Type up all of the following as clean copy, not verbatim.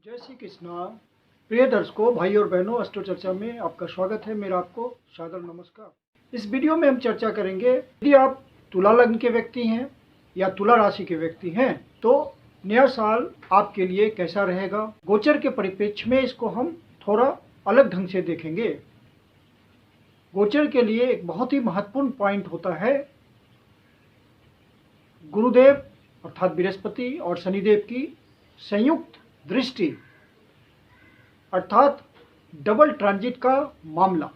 जय श्री कृष्णा। प्रिय दर्शकों, भाई और बहनों, एस्ट्रो चर्चा में आपका स्वागत है। मेरा आपको सादर नमस्कार। इस वीडियो में हम चर्चा करेंगे, यदि आप तुला लग्न के व्यक्ति हैं या तुला राशि के व्यक्ति हैं तो नया साल आपके लिए कैसा रहेगा। गोचर के परिप्रेक्ष्य में इसको हम थोड़ा अलग ढंग से देखेंगे। गोचर के लिए एक बहुत ही महत्वपूर्ण पॉइंट होता है गुरुदेव अर्थात बृहस्पति और शनिदेव की संयुक्त दृष्टि अर्थात डबल ट्रांजिट का मामला।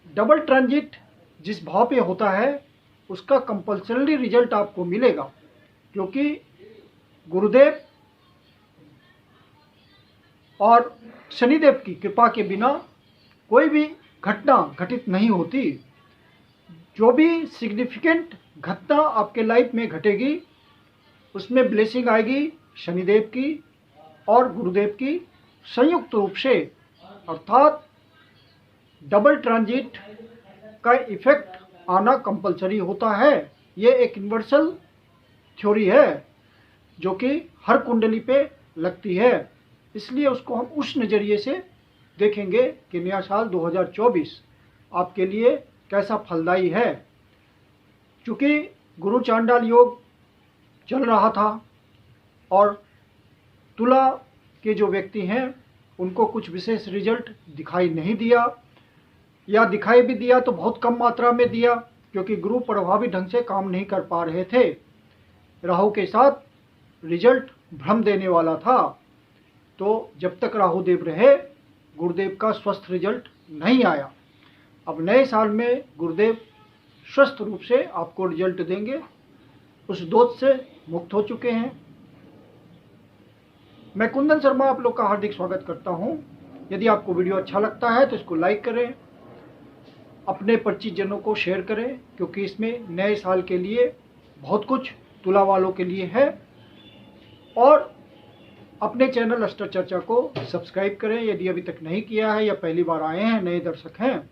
डबल ट्रांजिट जिस भाव पे होता है उसका कंपल्सरी रिजल्ट आपको मिलेगा, क्योंकि गुरुदेव और शनिदेव की कृपा के बिना कोई भी घटना घटित नहीं होती। जो भी सिग्निफिकेंट घटना आपके लाइफ में घटेगी उसमें ब्लेसिंग आएगी शनिदेव की और गुरुदेव की संयुक्त रूप से, अर्थात डबल ट्रांजिट का इफेक्ट आना कंपलसरी होता है। ये एक यूनिवर्सल थ्योरी है जो कि हर कुंडली पे लगती है, इसलिए उसको हम उस नज़रिए से देखेंगे कि नया साल 2024 आपके लिए कैसा फलदायी है। चूँकि गुरु चांडाल योग चल रहा था और तुला के जो व्यक्ति हैं उनको कुछ विशेष रिजल्ट दिखाई नहीं दिया, या दिखाई भी दिया तो बहुत कम मात्रा में दिया, क्योंकि गुरु प्रभावी ढंग से काम नहीं कर पा रहे थे। राहु के साथ रिजल्ट भ्रम देने वाला था, तो जब तक राहु देव रहे गुरुदेव का स्वस्थ रिजल्ट नहीं आया। अब नए साल में गुरुदेव स्वस्थ रूप से आपको रिजल्ट देंगे, उस दोष से मुक्त हो चुके हैं। मैं कुंदन शर्मा आप लोग का हार्दिक स्वागत करता हूं। यदि आपको वीडियो अच्छा लगता है तो इसको लाइक करें, अपने परिचित जनों को शेयर करें, क्योंकि इसमें नए साल के लिए बहुत कुछ तुला वालों के लिए है। और अपने चैनल एस्ट्रो चर्चा को सब्सक्राइब करें यदि अभी तक नहीं किया है या पहली बार आए हैं, नए दर्शक हैं।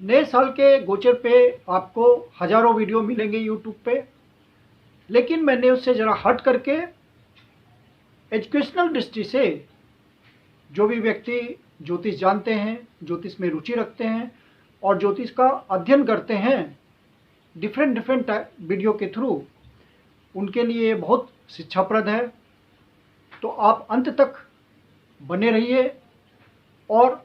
नए साल के गोचर पे आपको हजारों वीडियो मिलेंगे यूट्यूब पे, लेकिन मैंने उससे ज़रा हट करके एजुकेशनल दृष्टि से जो भी व्यक्ति ज्योतिष जानते हैं, ज्योतिष में रुचि रखते हैं और ज्योतिष का अध्ययन करते हैं डिफरेंट वीडियो के थ्रू, उनके लिए बहुत शिक्षाप्रद है। तो आप अंत तक बने रहिए और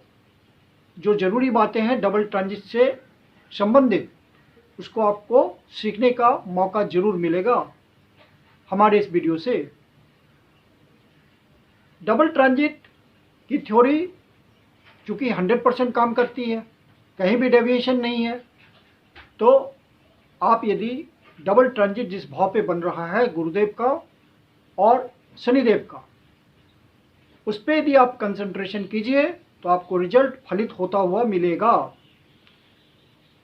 जो ज़रूरी बातें हैं डबल ट्रांजिट से संबंधित उसको आपको सीखने का मौका ज़रूर मिलेगा हमारे इस वीडियो से। डबल ट्रांजिट की थ्योरी चूँकि 100% काम करती है, कहीं भी डेविएशन नहीं है, तो आप यदि डबल ट्रांजिट जिस भाव पे बन रहा है गुरुदेव का और शनिदेव का, उस पर यदि आप कंसंट्रेशन कीजिए तो आपको रिजल्ट फलित होता हुआ मिलेगा।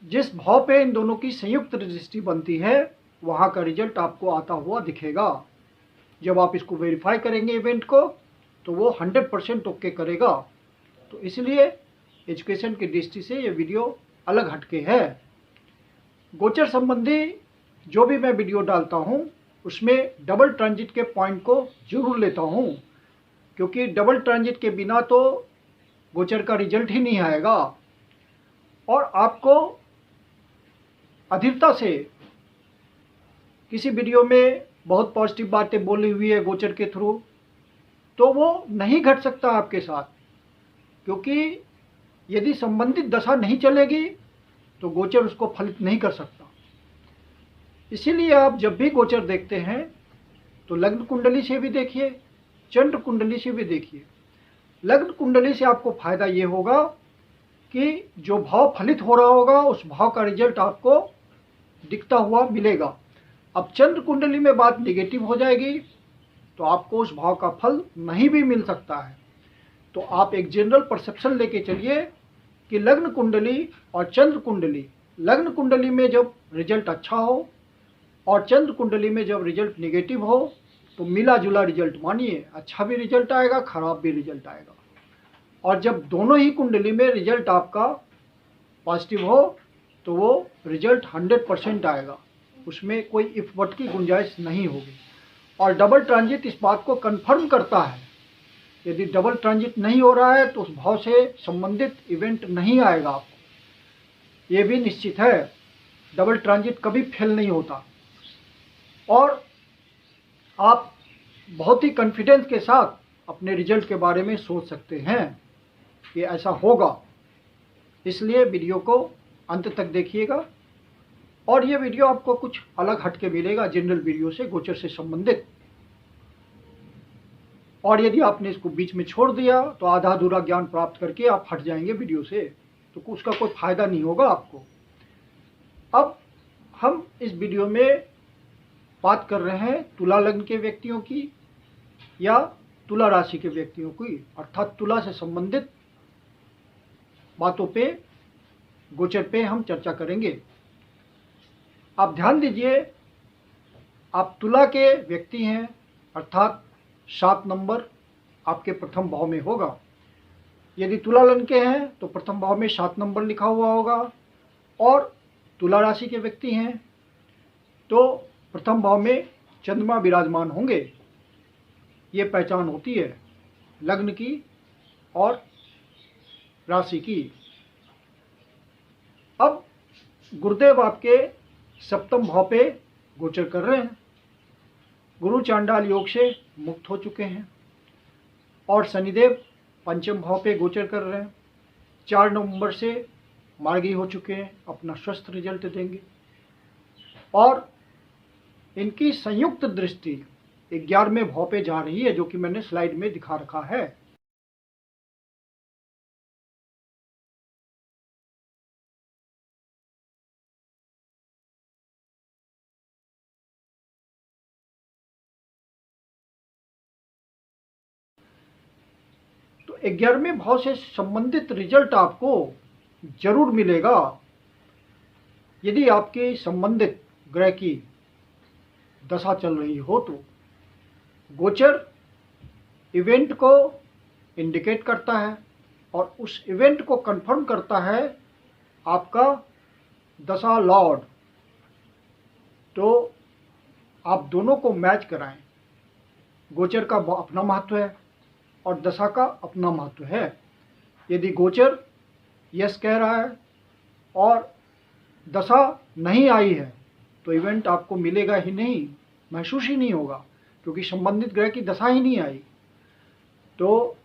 जिस भाव पे इन दोनों की संयुक्त दृष्टि बनती है वहाँ का रिजल्ट आपको आता हुआ दिखेगा। जब आप इसको वेरीफाई करेंगे इवेंट को तो वो 100% ओके करेगा। तो इसलिए एजुकेशन की दृष्टि से ये वीडियो अलग हटके है। गोचर संबंधी जो भी मैं वीडियो डालता हूँ उसमें डबल ट्रांजिट के पॉइंट को जरूर लेता हूँ, क्योंकि डबल ट्रांजिट के बिना तो गोचर का रिजल्ट ही नहीं आएगा। और आपको अधीरता से किसी वीडियो में बहुत पॉजिटिव बातें बोली हुई है गोचर के थ्रू, तो वो नहीं घट सकता आपके साथ, क्योंकि यदि संबंधित दशा नहीं चलेगी तो गोचर उसको फलित नहीं कर सकता। इसीलिए आप जब भी गोचर देखते हैं तो लग्न कुंडली से भी देखिए, चंद्र कुंडली से भी देखिए। लग्न कुंडली से आपको फायदा ये होगा कि जो भाव फलित हो रहा होगा उस भाव का रिजल्ट आपको दिखता हुआ मिलेगा। अब चंद्र कुंडली में बात निगेटिव हो जाएगी तो आपको उस भाव का फल नहीं भी मिल सकता है। तो आप एक जनरल परसेप्शन लेके चलिए कि लग्न कुंडली और चंद्र कुंडली, लग्न कुंडली में जब रिजल्ट अच्छा हो और चंद्र कुंडली में जब रिजल्ट निगेटिव हो तो मिला जुला रिजल्ट मानिए, अच्छा भी रिजल्ट आएगा, खराब भी रिजल्ट आएगा। और जब दोनों ही कुंडली में रिजल्ट आपका पॉजिटिव हो तो वो रिजल्ट 100% आएगा, उसमें कोई इफ बट की गुंजाइश नहीं होगी। और डबल ट्रांजिट इस बात को कंफर्म करता है। यदि डबल ट्रांजिट नहीं हो रहा है तो उस भाव से संबंधित इवेंट नहीं आएगा आपको, ये भी निश्चित है। डबल ट्रांजिट कभी फेल नहीं होता और आप बहुत ही कॉन्फिडेंस के साथ अपने रिजल्ट के बारे में सोच सकते हैं कि ऐसा होगा। इसलिए वीडियो को अंत तक देखिएगा और ये वीडियो आपको कुछ अलग हटके मिलेगा जनरल वीडियो से, गोचर से संबंधित। और यदि आपने इसको बीच में छोड़ दिया तो आधा अधूरा ज्ञान प्राप्त करके आप हट जाएंगे वीडियो से, तो उसका कोई फायदा नहीं होगा आपको। अब हम इस वीडियो में बात कर रहे हैं तुला लग्न के व्यक्तियों की या तुला राशि के व्यक्तियों की, अर्थात तुला से संबंधित बातों पे, गोचर पे हम चर्चा करेंगे। आप ध्यान दीजिए, आप तुला के व्यक्ति हैं, अर्थात 7 नंबर आपके प्रथम भाव में होगा। यदि तुला लग्न के हैं तो प्रथम भाव में 7 नंबर लिखा हुआ होगा, और तुला राशि के व्यक्ति हैं तो प्रथम भाव में चंद्रमा विराजमान होंगे। ये पहचान होती है लग्न की और राशि की। अब गुरुदेव आपके सप्तम भाव पे गोचर कर रहे हैं, गुरु चांडाल योग से मुक्त हो चुके हैं, और शनिदेव पंचम भाव पे गोचर कर रहे हैं। 4 नवंबर से मार्गी हो चुके हैं, अपना स्वस्थ रिजल्ट देंगे, और इनकी संयुक्त दृष्टि 11वें भाव पे जा रही है, जो कि मैंने स्लाइड में दिखा रखा है। तो 11वें भाव से संबंधित रिजल्ट आपको जरूर मिलेगा यदि आपके संबंधित ग्रह की दशा चल रही हो। तो गोचर इवेंट को इंडिकेट करता है और उस इवेंट को कंफर्म करता है आपका दशा लॉर्ड। तो आप दोनों को मैच कराएं। गोचर का अपना महत्व है और दशा का अपना महत्व है। यदि गोचर यस कह रहा है और दशा नहीं आई है तो इवेंट आपको मिलेगा ही नहीं, महसूस ही नहीं होगा, क्योंकि संबंधित ग्रह की दशा ही नहीं आई। तो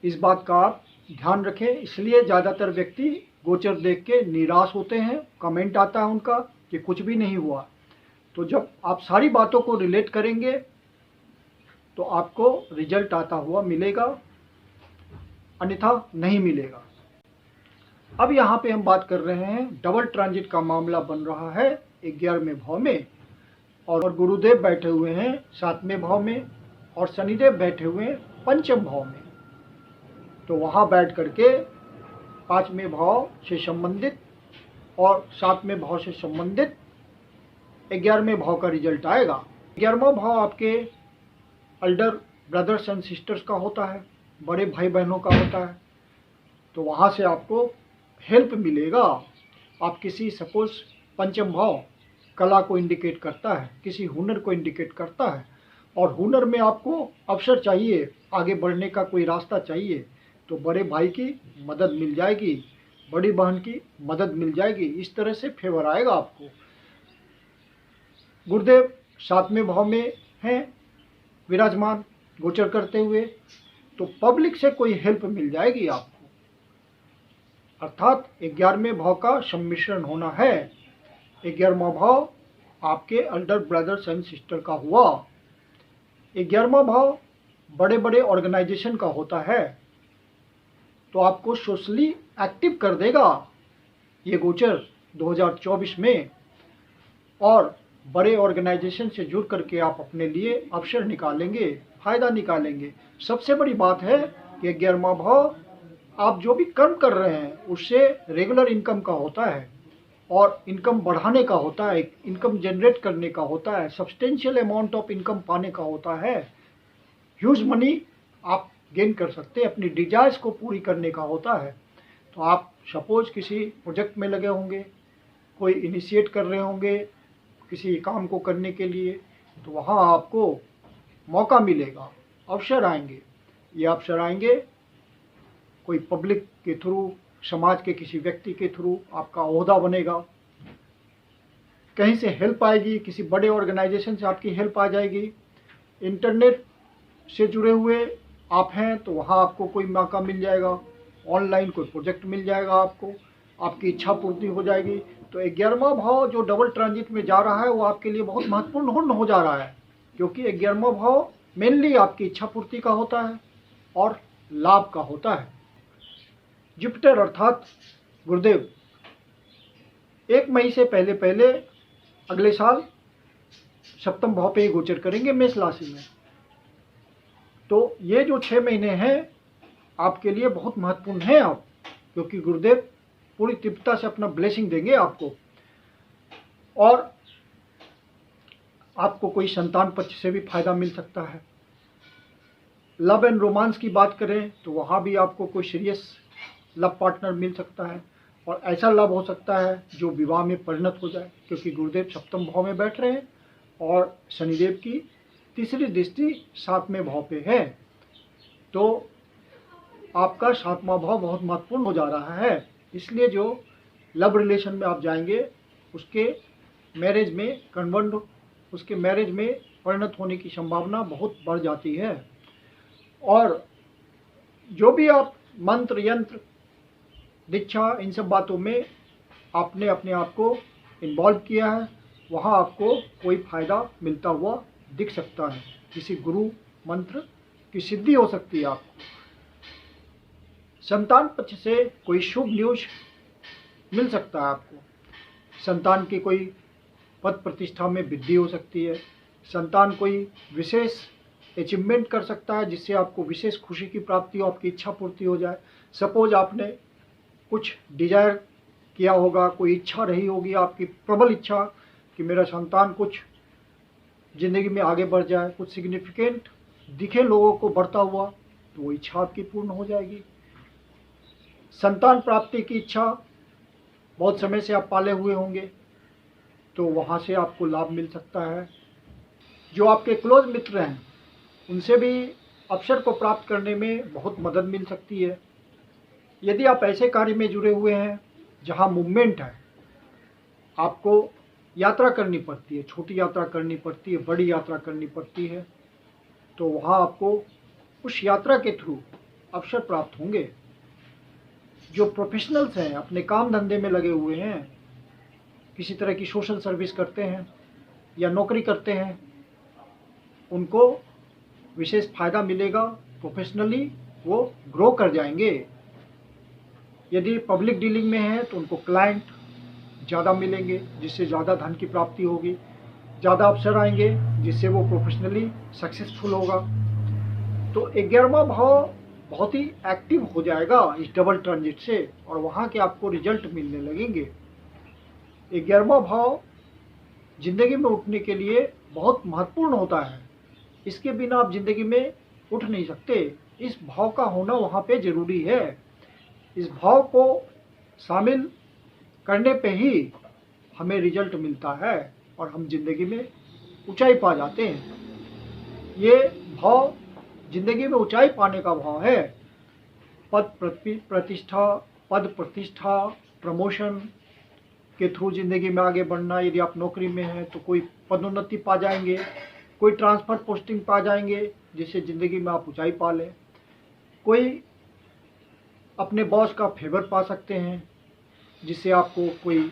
इस बात का आप ध्यान रखें। इसलिए ज़्यादातर व्यक्ति गोचर देख के निराश होते हैं, कमेंट आता है उनका कि कुछ भी नहीं हुआ। तो जब आप सारी बातों को रिलेट करेंगे तो आपको रिजल्ट आता हुआ मिलेगा, अन्यथा नहीं मिलेगा। अब यहाँ पे हम बात कर रहे हैं डबल ट्रांजिट का मामला बन रहा है 11वें भाव में, और गुरुदेव बैठे हुए हैं 7वें भाव में, और शनिदेव बैठे हुए हैं पंचम भाव में। तो वहाँ बैठ करके 5वें भाव से संबंधित और 7वें भाव से संबंधित 11वें भाव का रिजल्ट आएगा। 11वां भाव आपके एल्डर ब्रदर्स एंड सिस्टर्स का होता है, बड़े भाई बहनों का होता है। तो वहाँ से आपको हेल्प मिलेगा। आप किसी सपोज पंचम भाव कला को इंडिकेट करता है, किसी हुनर को इंडिकेट करता है, और हुनर में आपको अवसर चाहिए, आगे बढ़ने का कोई रास्ता चाहिए, तो बड़े भाई की मदद मिल जाएगी, बड़ी बहन की मदद मिल जाएगी। इस तरह से फेवर आएगा आपको। गुरुदेव 7वें भाव में हैं विराजमान गोचर करते हुए, तो पब्लिक से कोई हेल्प मिल जाएगी आपको, अर्थात 11वें भाव का सम्मिश्रण होना है। 11वां भाव आपके एल्डर ब्रदर्स एंड सिस्टर का हुआ। 11वां भाव बड़े बड़े ऑर्गेनाइजेशन का होता है, तो आपको सोशली एक्टिव कर देगा ये गोचर 2024 में, और बड़े ऑर्गेनाइजेशन से जुड़ करके आप अपने लिए अवसर निकालेंगे, फायदा निकालेंगे। सबसे बड़ी बात है कि 11वां भाव आप जो भी कर्म कर रहे हैं उससे रेगुलर इनकम का होता है, और इनकम बढ़ाने का होता है, इनकम जनरेट करने का होता है, सब्सटेंशियल अमाउंट ऑफ इनकम पाने का होता है। ह्यूज मनी आप गेन कर सकते हैं, अपनी डिजायर्स को पूरी करने का होता है। तो आप सपोज किसी प्रोजेक्ट में लगे होंगे, कोई इनिशिएट कर रहे होंगे किसी काम को करने के लिए, तो वहाँ आपको मौका मिलेगा, अवसर आएंगे। ये अवसर आएंगे कोई पब्लिक के थ्रू, समाज के किसी व्यक्ति के थ्रू आपका ओहदा बनेगा, कहीं से हेल्प आएगी, किसी बड़े ऑर्गेनाइजेशन से आपकी हेल्प आ जाएगी। इंटरनेट से जुड़े हुए आप हैं तो वहाँ आपको कोई मौका मिल जाएगा, ऑनलाइन कोई प्रोजेक्ट मिल जाएगा आपको, आपकी इच्छा पूर्ति हो जाएगी। तो 11वां भाव जो डबल ट्रांजिट में जा रहा है वो आपके लिए बहुत महत्वपूर्ण हो जा रहा है, क्योंकि 11वां भाव मेनली आपकी इच्छा पूर्ति का होता है और लाभ का होता है। जुपिटर अर्थात गुरुदेव 1 मई से पहले पहले अगले साल सप्तम भाव पे ही गोचर करेंगे मेष राशि में। तो ये जो 6 महीने हैं आपके लिए बहुत महत्वपूर्ण हैं आप, क्योंकि गुरुदेव पूरी तीव्रता से अपना ब्लेसिंग देंगे आपको। और आपको कोई संतान पक्ष से भी फायदा मिल सकता है। लव एंड रोमांस की बात करें तो वहाँ भी आपको कोई सीरियस लव पार्टनर मिल सकता है, और ऐसा लव हो सकता है जो विवाह में परिणत हो जाए, क्योंकि गुरुदेव सप्तम भाव में बैठ रहे हैं और शनिदेव की तीसरी दृष्टि 7वें भाव पे है। तो आपका 7वां भाव बहुत महत्वपूर्ण हो जा रहा है। इसलिए जो लव रिलेशन में आप जाएंगे उसके मैरिज में उसके मैरिज में परिणत होने की संभावना बहुत बढ़ जाती है। और जो भी आप मंत्र यंत्र दीक्षा इन सब बातों में आपने अपने आप को इन्वॉल्व किया है, वहाँ आपको कोई फायदा मिलता हुआ दिख सकता है। किसी गुरु मंत्र की सिद्धि हो सकती है आपको। संतान पक्ष से कोई शुभ न्यूज मिल सकता है आपको। संतान की कोई पद प्रतिष्ठा में वृद्धि हो सकती है। संतान कोई विशेष अचीवमेंट कर सकता है जिससे आपको विशेष खुशी की प्राप्ति हो, आपकी इच्छा पूर्ति हो जाए। सपोज आपने कुछ डिजायर किया होगा, कोई इच्छा रही होगी आपकी, प्रबल इच्छा कि मेरा संतान कुछ ज़िंदगी में आगे बढ़ जाए, कुछ सिग्निफिकेंट दिखे लोगों को बढ़ता हुआ, तो वो इच्छा आपकी पूर्ण हो जाएगी। संतान प्राप्ति की इच्छा बहुत समय से आप पाले हुए होंगे तो वहाँ से आपको लाभ मिल सकता है। जो आपके क्लोज मित्र हैं उनसे भी अवसर को प्राप्त करने में बहुत मदद मिल सकती है। यदि आप ऐसे कार्य में जुड़े हुए हैं जहाँ मूवमेंट है, आपको यात्रा करनी पड़ती है, छोटी यात्रा करनी पड़ती है, बड़ी यात्रा करनी पड़ती है, तो वहाँ आपको उस यात्रा के थ्रू अवसर प्राप्त होंगे। जो प्रोफेशनल्स हैं, अपने काम धंधे में लगे हुए हैं, किसी तरह की सोशल सर्विस करते हैं या नौकरी करते हैं, उनको विशेष फायदा मिलेगा। प्रोफेशनली वो ग्रो कर जाएंगे। यदि पब्लिक डीलिंग में है तो उनको क्लाइंट ज़्यादा मिलेंगे जिससे ज़्यादा धन की प्राप्ति होगी, ज़्यादा अवसर आएंगे जिससे वो प्रोफेशनली सक्सेसफुल होगा। तो 11वां भाव बहुत ही एक्टिव हो जाएगा इस डबल ट्रांजिट से, और वहाँ के आपको रिजल्ट मिलने लगेंगे। 11वां भाव जिंदगी में उठने के लिए बहुत महत्वपूर्ण होता है। इसके बिना आप जिंदगी में उठ नहीं सकते। इस भाव का होना वहाँ पे ज़रूरी है। इस भाव को शामिल करने पे ही हमें रिजल्ट मिलता है और हम जिंदगी में ऊंचाई पा जाते हैं। ये भाव जिंदगी में ऊंचाई पाने का भाव है। पद प्रतिष्ठा, प्रमोशन के थ्रू जिंदगी में आगे बढ़ना। यदि आप नौकरी में हैं तो कोई पदोन्नति पा जाएंगे, कोई ट्रांसफ़र पोस्टिंग पा जाएंगे जिससे ज़िंदगी में आप ऊंचाई पा लें। कोई अपने बॉस का फेवर पा सकते हैं जिससे आपको कोई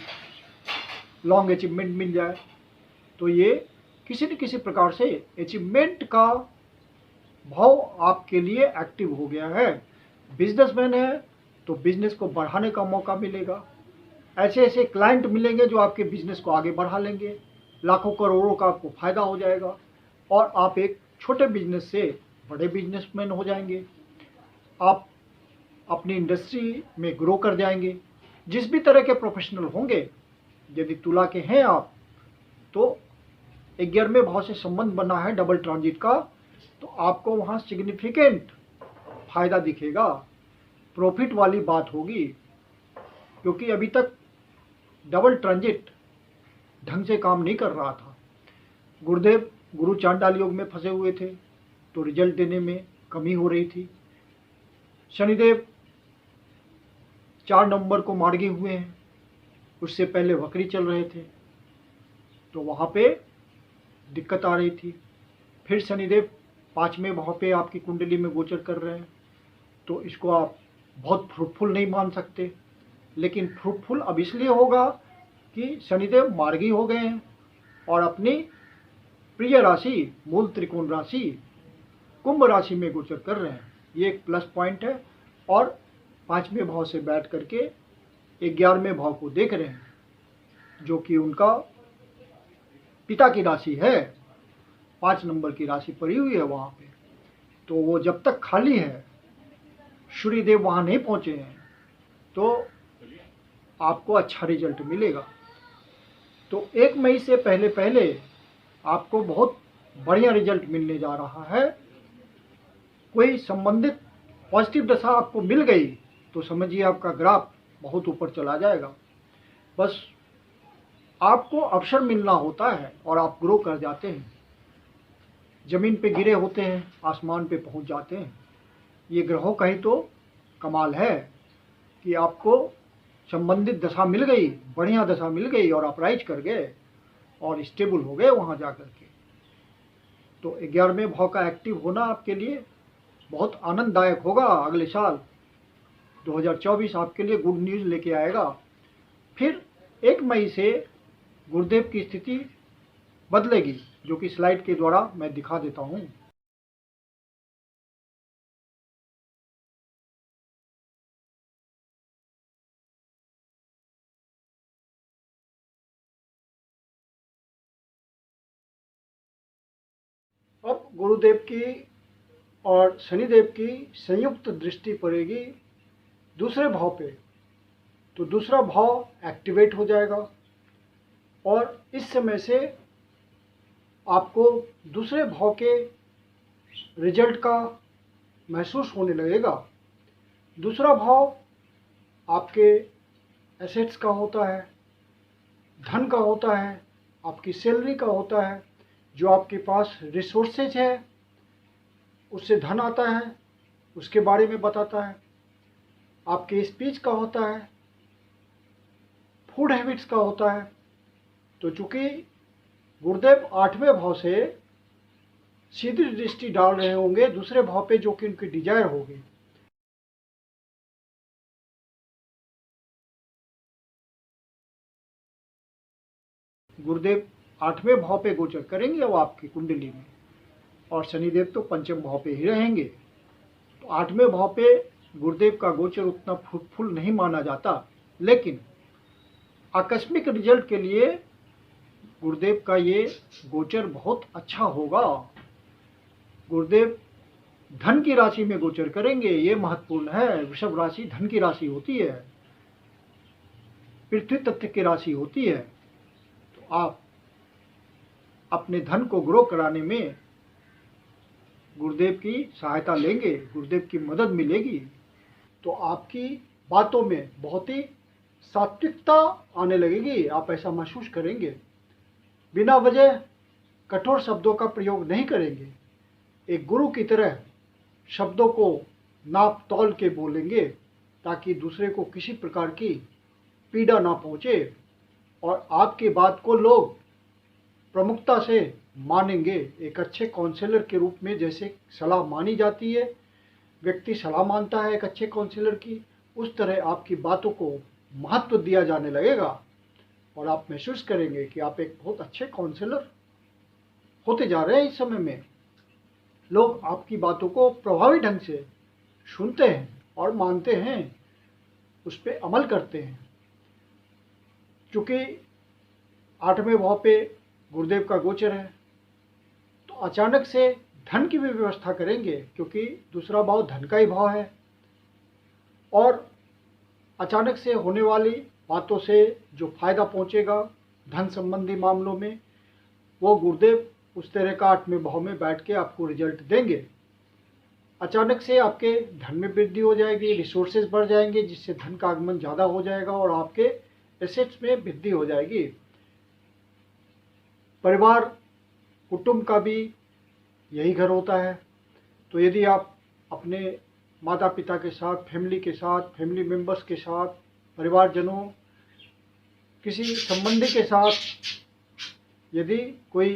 लॉन्ग अचीवमेंट मिल जाए। तो ये किसी न किसी प्रकार से अचीवमेंट का भाव आपके लिए एक्टिव हो गया है। बिजनेसमैन है तो बिजनेस को बढ़ाने का मौका मिलेगा। ऐसे ऐसे क्लाइंट मिलेंगे जो आपके बिजनेस को आगे बढ़ा लेंगे। लाखों करोड़ों का आपको फ़ायदा हो जाएगा और आप एक छोटे बिजनेस से बड़े बिजनेसमैन हो जाएंगे। आप अपनी इंडस्ट्री में ग्रो कर जाएंगे। जिस भी तरह के प्रोफेशनल होंगे, यदि तुला के हैं आप, तो 11वें भाव से संबंध बना है डबल ट्रांजिट का, तो आपको वहाँ सिग्निफिकेंट फ़ायदा दिखेगा, प्रॉफिट वाली बात होगी। क्योंकि अभी तक डबल ट्रांजिट ढंग से काम नहीं कर रहा था। गुरुदेव गुरु चांडाल योग में फंसे हुए थे तो रिजल्ट देने में कमी हो रही थी। शनिदेव 4 नवंबर को मार्गी हुए हैं, उससे पहले वक्री चल रहे थे तो वहाँ पे दिक्कत आ रही थी। फिर शनिदेव 5वें भाव पे आपकी कुंडली में गोचर कर रहे हैं तो इसको आप बहुत फ्रूटफुल नहीं मान सकते, लेकिन फ्रूटफुल अब इसलिए होगा कि शनिदेव मार्गी हो गए हैं और अपनी प्रिय राशि मूल त्रिकोण राशि कुंभ राशि में गोचर कर रहे हैं। ये एक प्लस पॉइंट है। और 5वें भाव से बैठ करके 11वें भाव को देख रहे हैं जो कि उनका पिता की राशि है, 5 नंबर की राशि पड़ी हुई है वहाँ पे। तो वो जब तक खाली है, सूर्यदेव वहाँ नहीं पहुँचे हैं, तो आपको अच्छा रिजल्ट मिलेगा। तो 1 मई से पहले पहले आपको बहुत बढ़िया रिजल्ट मिलने जा रहा है। कोई संबंधित पॉजिटिव दशा आपको मिल गई तो समझिए आपका ग्राफ बहुत ऊपर चला जाएगा। बस आपको अवसर मिलना होता है और आप ग्रो कर जाते हैं, जमीन पे गिरे होते हैं, आसमान पे पहुंच जाते हैं। ये ग्रहों का ही तो कमाल है कि आपको संबंधित दशा मिल गई, बढ़िया दशा मिल गई और आप राइज कर गए और स्टेबल हो गए वहाँ जा कर के। तो 11वें भाव का एक्टिव होना आपके लिए बहुत आनंददायक होगा। अगले साल 2024 आपके लिए गुड न्यूज़ लेके आएगा। फिर 1 मई से गुरुदेव की स्थिति बदलेगी, जो कि स्लाइड के द्वारा मैं दिखा देता हूँ। अब गुरुदेव की और शनिदेव की संयुक्त दृष्टि पड़ेगी दूसरे भाव पे, तो दूसरा भाव एक्टिवेट हो जाएगा और इस समय से आपको दूसरे भाव के रिजल्ट का महसूस होने लगेगा। दूसरा भाव आपके एसेट्स का होता है, धन का होता है, आपकी सैलरी का होता है। जो आपके पास रिसोर्सेज है उससे धन आता है, उसके बारे में बताता है। आपके स्पीच का होता है, फूड हैबिट्स का होता है। तो चूंकि गुरुदेव 8वें भाव से सीधी दृष्टि डाल रहे होंगे दूसरे भाव पे, जो कि उनकी डिजायर होगी। गुरुदेव 8वें भाव पे गोचर करेंगे वो आपकी कुंडली में, और शनिदेव तो 5वें भाव पे ही रहेंगे। तो 8वें भाव पे गुरुदेव का गोचर उतना फ्रूटफुल नहीं माना जाता, लेकिन आकस्मिक रिजल्ट के लिए गुरुदेव का ये गोचर बहुत अच्छा होगा। गुरुदेव धन की राशि में गोचर करेंगे, ये महत्वपूर्ण है। वृषभ राशि धन की राशि होती है, पृथ्वी तत्व की राशि होती है। तो आप अपने धन को ग्रो कराने में गुरुदेव की सहायता लेंगे, गुरुदेव की मदद मिलेगी, तो आपकी बातों में बहुत ही सात्विकता आने लगेगी। आप ऐसा महसूस करेंगे, बिना वजह कठोर शब्दों का प्रयोग नहीं करेंगे। एक गुरु की तरह शब्दों को नाप तौल के बोलेंगे ताकि दूसरे को किसी प्रकार की पीड़ा ना पहुँचे, और आपकी बात को लोग प्रमुखता से मानेंगे। एक अच्छे काउंसलर के रूप में जैसे सलाह मानी जाती है, व्यक्ति सलाह मानता है एक अच्छे काउंसलर की, उस तरह आपकी बातों को महत्व दिया जाने लगेगा और आप महसूस करेंगे कि आप एक बहुत अच्छे काउंसलर होते जा रहे हैं। इस समय में लोग आपकी बातों को प्रभावी ढंग से सुनते हैं और मानते हैं, उस पर अमल करते हैं। चूँकि 8वें भाव पे गुरुदेव का गोचर है तो अचानक से धन की भी व्यवस्था करेंगे, क्योंकि दूसरा भाव धन का ही भाव है। और अचानक से होने वाली बातों से जो फायदा पहुंचेगा धन संबंधी मामलों में, वो गुरुदेव उस तरह का 8वें भाव में बैठ के आपको रिजल्ट देंगे। अचानक से आपके धन में वृद्धि हो जाएगी, रिसोर्सेज बढ़ जाएंगे, जिससे धन का आगमन ज़्यादा हो जाएगा और आपके एसेट्स में वृद्धि हो जाएगी। परिवार कुटुंब का भी यही घर होता है। तो यदि आप अपने माता पिता के साथ, फैमिली मेम्बर्स के साथ, परिवारजनों, किसी संबंधी के साथ यदि कोई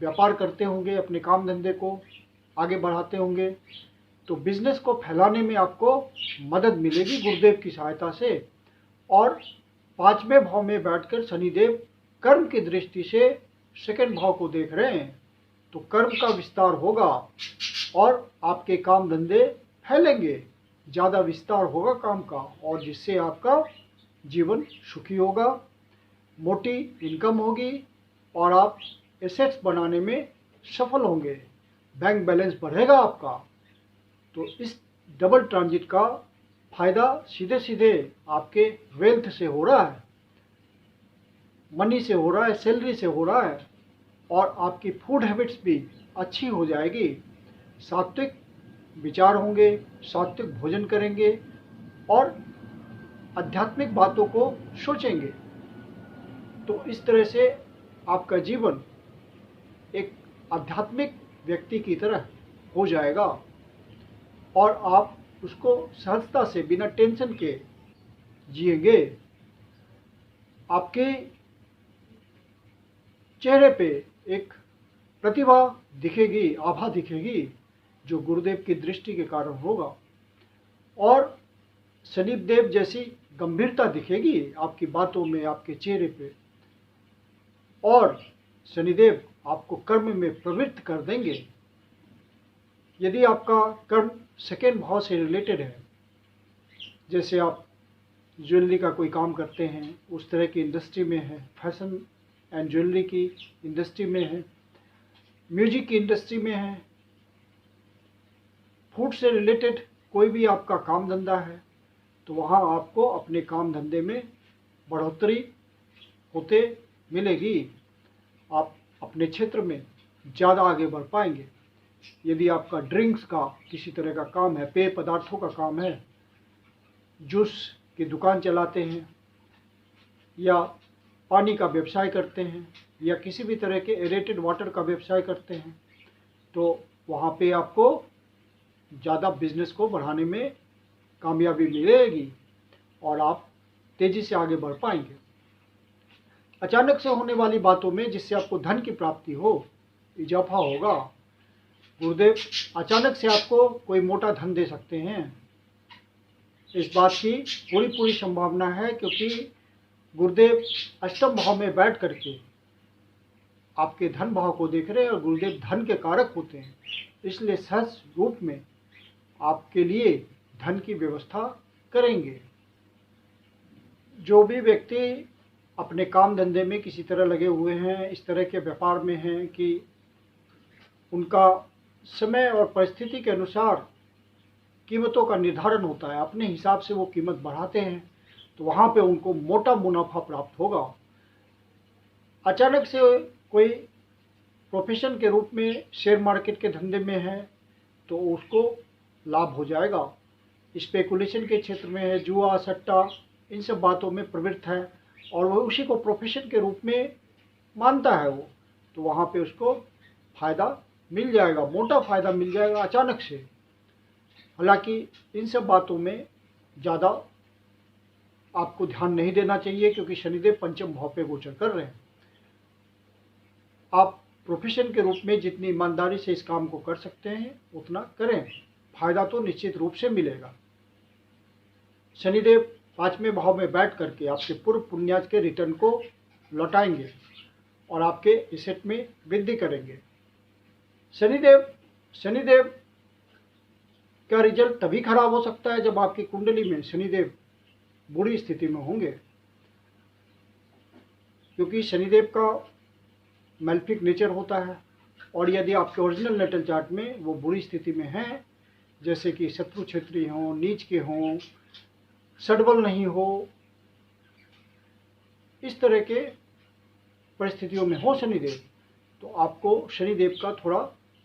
व्यापार करते होंगे, अपने काम धंधे को आगे बढ़ाते होंगे, तो बिजनेस को फैलाने में आपको मदद मिलेगी गुरुदेव की सहायता से। और 5वें भाव में बैठकर शनिदेव कर्म की दृष्टि से सेकंड भाव को देख रहे हैं, तो कर्म का विस्तार होगा और आपके काम धंधे फैलेंगे, ज़्यादा विस्तार होगा काम का, और जिससे आपका जीवन सुखी होगा, मोटी इनकम होगी और आप एसेट्स बनाने में सफल होंगे, बैंक बैलेंस बढ़ेगा आपका। तो इस डबल ट्रांजिट का फायदा सीधे सीधे आपके वेल्थ से हो रहा है, मनी से हो रहा है, सैलरी से हो रहा है, और आपकी फूड हैबिट्स भी अच्छी हो जाएगी। सात्विक विचार होंगे, सात्विक भोजन करेंगे और आध्यात्मिक बातों को सोचेंगे। तो इस तरह से आपका जीवन एक आध्यात्मिक व्यक्ति की तरह हो जाएगा और आप उसको सहजता से बिना टेंशन के जिएंगे। आपके चेहरे पे एक प्रतिभा दिखेगी, आभा दिखेगी, जो गुरुदेव की दृष्टि के कारण होगा, और शनिदेव जैसी गंभीरता दिखेगी आपकी बातों में, आपके चेहरे पे, और शनिदेव आपको कर्म में प्रवृत्त कर देंगे। यदि आपका कर्म सेकेंड भाव से रिलेटेड है, जैसे आप ज्वेलरी का कोई काम करते हैं, उस तरह की इंडस्ट्री में है, फैशन एंड ज्वेलरी की इंडस्ट्री में है, म्यूजिक की इंडस्ट्री में है, फूड से रिलेटेड कोई भी आपका काम धंधा है, तो वहाँ आपको अपने काम धंधे में बढ़ोतरी होते मिलेगी। आप अपने क्षेत्र में ज़्यादा आगे बढ़ पाएंगे। यदि आपका ड्रिंक्स का किसी तरह का काम है, पेय पदार्थों का काम है, जूस की दुकान चलाते हैं या पानी का व्यवसाय करते हैं या किसी भी तरह के एरेटेड वाटर का व्यवसाय करते हैं, तो वहाँ पे आपको ज़्यादा बिजनेस को बढ़ाने में कामयाबी मिलेगी और आप तेज़ी से आगे बढ़ पाएंगे। अचानक से होने वाली बातों में जिससे आपको धन की प्राप्ति हो, इजाफा होगा। गुरुदेव अचानक से आपको कोई मोटा धन दे सकते हैं, इस बात की पूरी संभावना है, क्योंकि गुरुदेव अष्टम भाव में बैठ करके आपके धन भाव को देख रहे हैं और गुरुदेव धन के कारक होते हैं, इसलिए सहज रूप में आपके लिए धन की व्यवस्था करेंगे। जो भी व्यक्ति अपने काम धंधे में किसी तरह लगे हुए हैं, इस तरह के व्यापार में हैं कि उनका समय और परिस्थिति के अनुसार कीमतों का निर्धारण होता है, अपने हिसाब से वो कीमत बढ़ाते हैं, तो वहाँ पे उनको मोटा मुनाफा प्राप्त होगा। अचानक से कोई प्रोफेशन के रूप में शेयर मार्केट के धंधे में है तो उसको लाभ हो जाएगा। स्पेकुलेशन के क्षेत्र में है, जुआ सट्टा इन सब बातों में प्रवृत्त है और वो उसी को प्रोफेशन के रूप में मानता है वो, तो वहाँ पे उसको फ़ायदा मिल जाएगा, मोटा फ़ायदा मिल जाएगा अचानक से। हालांकि इन सब बातों में ज़्यादा आपको ध्यान नहीं देना चाहिए, क्योंकि शनिदेव पंचम भाव पे गोचर कर रहे हैं। आप प्रोफेशन के रूप में जितनी ईमानदारी से इस काम को कर सकते हैं उतना करें, फ़ायदा तो निश्चित रूप से मिलेगा। शनिदेव 5वें भाव में बैठ करके आपके पूर्व पुण्याज के रिटर्न को लौटाएंगे और आपके एसेट में वृद्धि करेंगे। शनिदेव का रिजल्ट तभी खराब हो सकता है जब आपकी कुंडली में शनिदेव बुरी स्थिति में होंगे, क्योंकि शनिदेव का मैल्फिक नेचर होता है, और यदि आपके ओरिजिनल नेटल चार्ट में वो बुरी स्थिति में हैं, जैसे कि शत्रु क्षेत्री हों, नीच के हों, सडबल नहीं हो, इस तरह के परिस्थितियों में हो शनिदेव, तो आपको शनिदेव का थोड़ा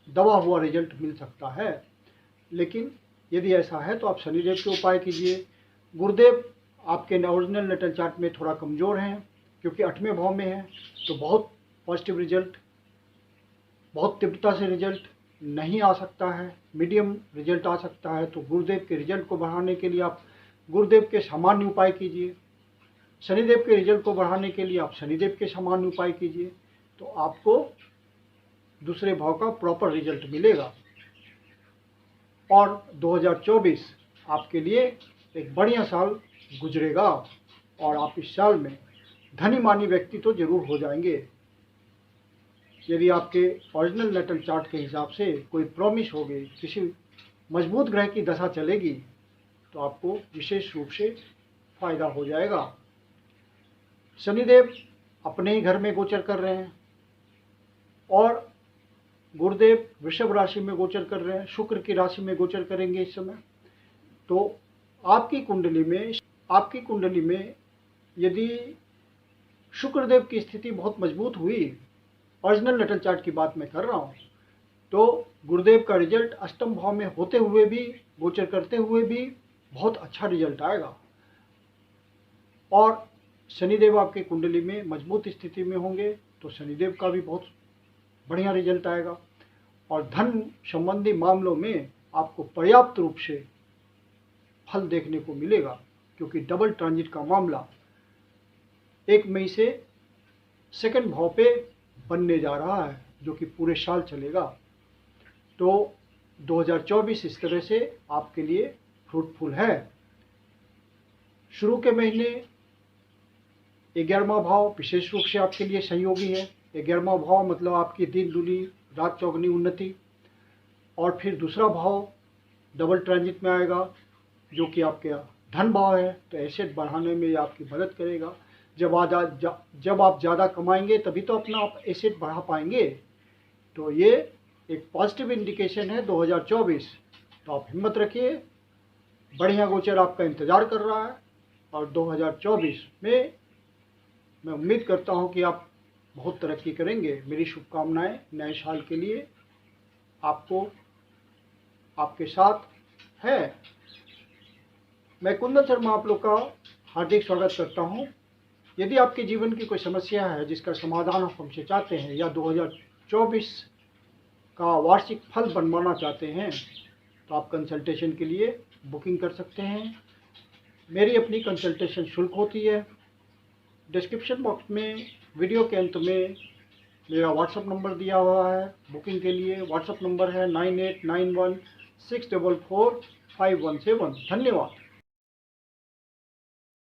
दबा हुआ रिजल्ट मिल सकता है। लेकिन यदि ऐसा है तो आप शनिदेव के उपाय कीजिए। गुरुदेव आपके ओरिजिनल नेटल चार्ट में थोड़ा कमज़ोर हैं, क्योंकि 8वें भाव में है, तो बहुत पॉजिटिव रिजल्ट बहुत तीव्रता से रिजल्ट नहीं आ सकता है, मीडियम रिजल्ट आ सकता है। तो गुरुदेव के रिजल्ट को बढ़ाने के लिए आप गुरुदेव के सामान्य उपाय कीजिए। शनिदेव के रिजल्ट को बढ़ाने के लिए आप शनिदेव के सामान्य उपाय कीजिए, तो आपको दूसरे भाव का प्रॉपर रिजल्ट मिलेगा। और 2024 आपके लिए एक बढ़िया साल गुजरेगा और आप इस साल में धनी मानी व्यक्ति तो जरूर हो जाएंगे। यदि आपके ओरिजिनल नेटल चार्ट के हिसाब से कोई प्रॉमिस हो गई, किसी मजबूत ग्रह की दशा चलेगी, तो आपको विशेष रूप से फायदा हो जाएगा। शनिदेव अपने ही घर में गोचर कर रहे हैं और गुरुदेव वृषभ राशि में गोचर कर रहे हैं, शुक्र की राशि में गोचर करेंगे इस समय। तो आपकी कुंडली में यदि शुक्रदेव की स्थिति बहुत मजबूत हुई, ओरिजिनल नेटल चार्ट की बात मैं कर रहा हूँ, तो गुरुदेव का रिजल्ट अष्टम भाव में होते हुए भी, गोचर करते हुए भी बहुत अच्छा रिजल्ट आएगा। और शनिदेव आपके कुंडली में मजबूत स्थिति में होंगे तो शनिदेव का भी बहुत बढ़िया रिजल्ट आएगा। और धन संबंधी मामलों में आपको पर्याप्त रूप से फल देखने को मिलेगा, क्योंकि डबल ट्रांजिट का मामला 1 मई से सेकंड भाव पे बनने जा रहा है, जो कि पूरे साल चलेगा। तो 2024 इस तरह से आपके लिए फ्रूटफुल है। शुरू के महीने 11वां भाव विशेष रूप से आपके लिए सहयोगी है। 11वां भाव मतलब आपकी दिन दूनी रात चौगुनी उन्नति। और फिर दूसरा भाव डबल ट्रांजिट में आएगा, जो कि आपके धन भाव है, तो एसेट बढ़ाने में आपकी मदद करेगा। जब आप ज़्यादा कमाएंगे तभी तो अपना आप एसेट बढ़ा पाएंगे। तो ये एक पॉजिटिव इंडिकेशन है 2024। तो आप हिम्मत रखिए, बढ़िया गोचर आपका इंतज़ार कर रहा है। और 2024 में मैं उम्मीद करता हूँ कि आप बहुत तरक्की करेंगे। मेरी शुभकामनाएं नए साल के लिए आपको, आपके साथ है। मैं कुंदन शर्मा आप लोग का हार्दिक स्वागत करता हूँ। यदि आपके जीवन की कोई समस्या है जिसका समाधान आप हमसे चाहते हैं, या 2024 का वार्षिक फल बनवाना चाहते हैं, तो आप कंसल्टेशन के लिए बुकिंग कर सकते हैं। मेरी अपनी कंसल्टेशन शुल्क होती है। डिस्क्रिप्शन बॉक्स में वीडियो के अंत में मेरा व्हाट्सअप नंबर दिया हुआ है बुकिंग के लिए। व्हाट्सअप नंबर है 9891644517। धन्यवाद।